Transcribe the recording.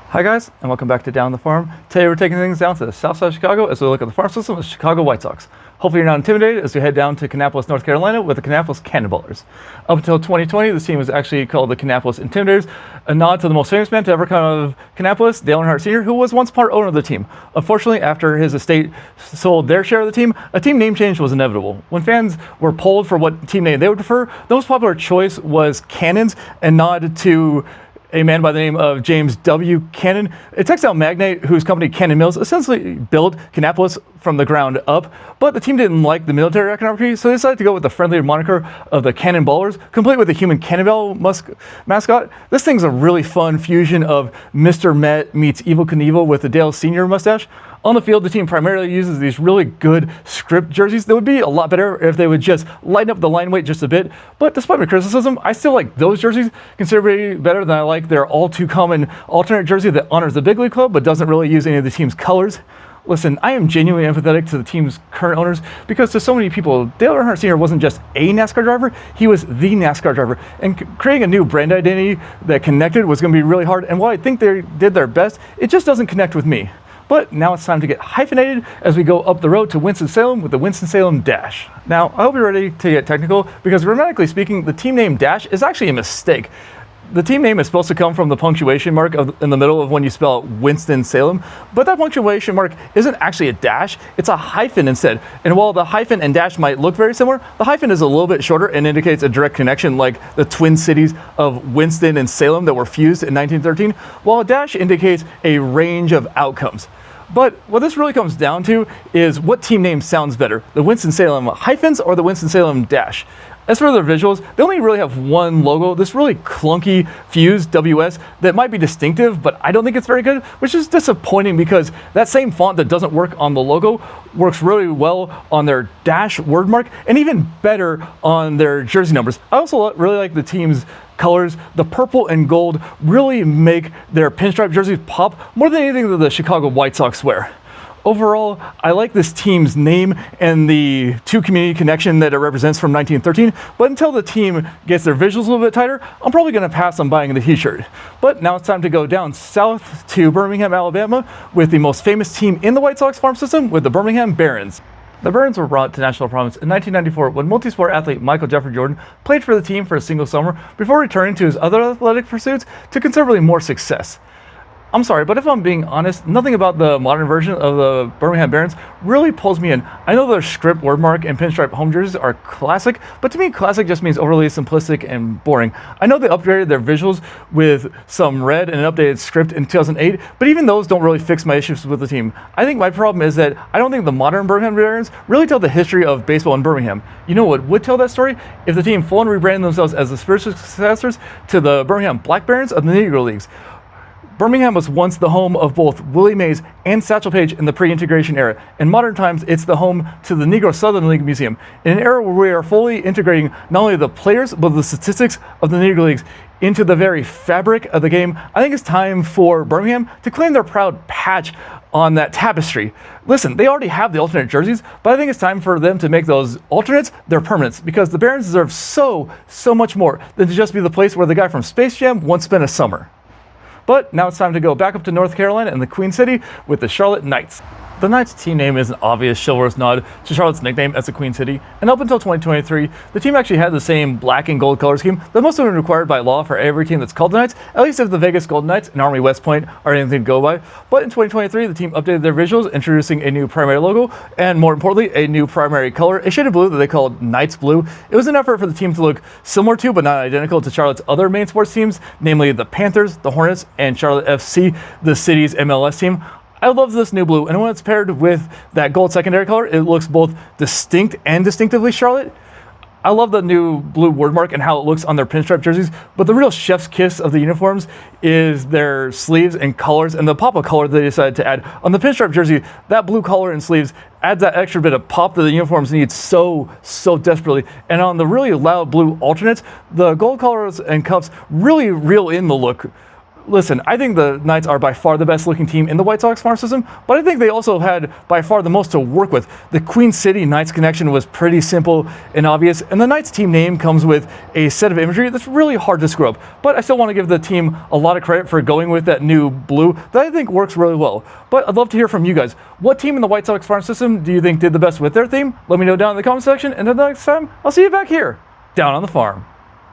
Hi guys, and welcome back to Down the Farm. Today we're taking things down to the south side of Chicago as we look at the farm system of the Chicago White Sox. Hopefully you're not intimidated as we head down to Kannapolis, North Carolina with the Kannapolis Cannon Ballers. Up until 2020, this team was actually called the Kannapolis Intimidators, a nod to the most famous man to ever come out of Kannapolis, Dale Earnhardt Sr., who was once part owner of the team. Unfortunately, after his estate sold their share of the team, a team name change was inevitable. When fans were polled for what team name they would prefer, the most popular choice was Cannons, a nod to a man by the name of James W. Cannon, a textile magnate whose company Cannon Mills essentially built Kannapolis from the ground up, but the team didn't like the military iconography, so they decided to go with the friendlier moniker of the Cannon Ballers, complete with a human cannonball mascot. This thing's a really fun fusion of Mr. Met meets Evel Knievel with the Dale Sr. mustache. On the field, the team primarily uses these really good script jerseys that would be a lot better if they would just lighten up the line weight just a bit. But despite my criticism, I still like those jerseys considerably better than I like their all too common alternate jersey that honors the big league club but doesn't really use any of the team's colors. Listen, I am genuinely empathetic to the team's current owners because to so many people, Dale Earnhardt Sr. wasn't just a NASCAR driver, he was the NASCAR driver. And creating a new brand identity that connected was going to be really hard. And while I think they did their best, it just doesn't connect with me. But now it's time to get hyphenated as we go up the road to Winston-Salem with the Winston-Salem Dash. Now, I hope you're ready to get technical because grammatically speaking, the team name Dash is actually a mistake. The team name is supposed to come from the punctuation mark in the middle of when you spell Winston-Salem, but that punctuation mark isn't actually a dash, it's a hyphen instead. And while the hyphen and dash might look very similar, the hyphen is a little bit shorter and indicates a direct connection like the twin cities of Winston and Salem that were fused in 1913, while a dash indicates a range of outcomes. But what this really comes down to is what team name sounds better, the Winston-Salem hyphens or the Winston-Salem Dash. As for their visuals, they only really have one logo, this really clunky fused WS that might be distinctive, but I don't think it's very good, which is disappointing because that same font that doesn't work on the logo works really well on their dash word mark and even better on their jersey numbers. I also really like the team's colors. The purple and gold really make their pinstripe jerseys pop more than anything that the Chicago White Sox wear. Overall, I like this team's name and the two-community connection that it represents from 1913, but until the team gets their visuals a little bit tighter, I'm probably going to pass on buying the t-shirt. But now it's time to go down south to Birmingham, Alabama, with the most famous team in the White Sox farm system, with the Birmingham Barons. The Barons were brought to national prominence in 1994 when multi-sport athlete Michael Jeffrey Jordan played for the team for a single summer before returning to his other athletic pursuits to considerably more success. I'm sorry, but if I'm being honest, nothing about the modern version of the Birmingham Barons really pulls me in. I know their script, wordmark, and pinstripe home jerseys are classic, but to me, classic just means overly simplistic and boring. I know they upgraded their visuals with some red and an updated script in 2008, but even those don't really fix my issues with the team. I think my problem is that I don't think the modern Birmingham Barons really tell the history of baseball in Birmingham. You know what would tell that story? If the team full on rebranded themselves as the spiritual successors to the Birmingham Black Barons of the Negro Leagues. Birmingham was once the home of both Willie Mays and Satchel Paige in the pre-integration era. In modern times, it's the home to the Negro Southern League Museum. In an era where we are fully integrating not only the players, but the statistics of the Negro Leagues into the very fabric of the game, I think it's time for Birmingham to claim their proud patch on that tapestry. Listen, they already have the alternate jerseys, but I think it's time for them to make those alternates their permanents because the Barons deserve so much more than to just be the place where the guy from Space Jam once spent a summer. But now it's time to go back up to North Carolina and the Queen City with the Charlotte Knights. The Knights team name is an obvious chivalrous nod to Charlotte's nickname as the Queen City, and up until 2023, the team actually had the same black and gold color scheme that must have been required by law for every team that's called the Knights, at least if the Vegas Golden Knights and Army West Point are anything to go by. But in 2023, the team updated their visuals, introducing a new primary logo, and more importantly, a new primary color, a shade of blue that they called Knights Blue. It was an effort for the team to look similar to, but not identical to Charlotte's other main sports teams, namely the Panthers, the Hornets, and Charlotte FC, the city's MLS team. I love this new blue, and when it's paired with that gold secondary color, it looks both distinct and distinctively Charlotte. I love the new blue wordmark and how it looks on their pinstripe jerseys, but the real chef's kiss of the uniforms is their sleeves and collars and the pop of color they decided to add. On the pinstripe jersey, that blue collar and sleeves adds that extra bit of pop that the uniforms need so desperately. And on the really loud blue alternates, the gold collars and cuffs really reel in the look. listen, I think the Knights are by far the best looking team in the White Sox farm system, but I think they also had by far the most to work with. The Queen City Knights connection was pretty simple and obvious, and the Knights team name comes with a set of imagery that's really hard to screw up. But I still want to give the team a lot of credit for going with that new blue that I think works really well. But I'd love to hear from you guys. What team in the White Sox farm system do you think did the best with their theme? Let me know down in the comment section, and until next time, I'll see you back here, down on the farm.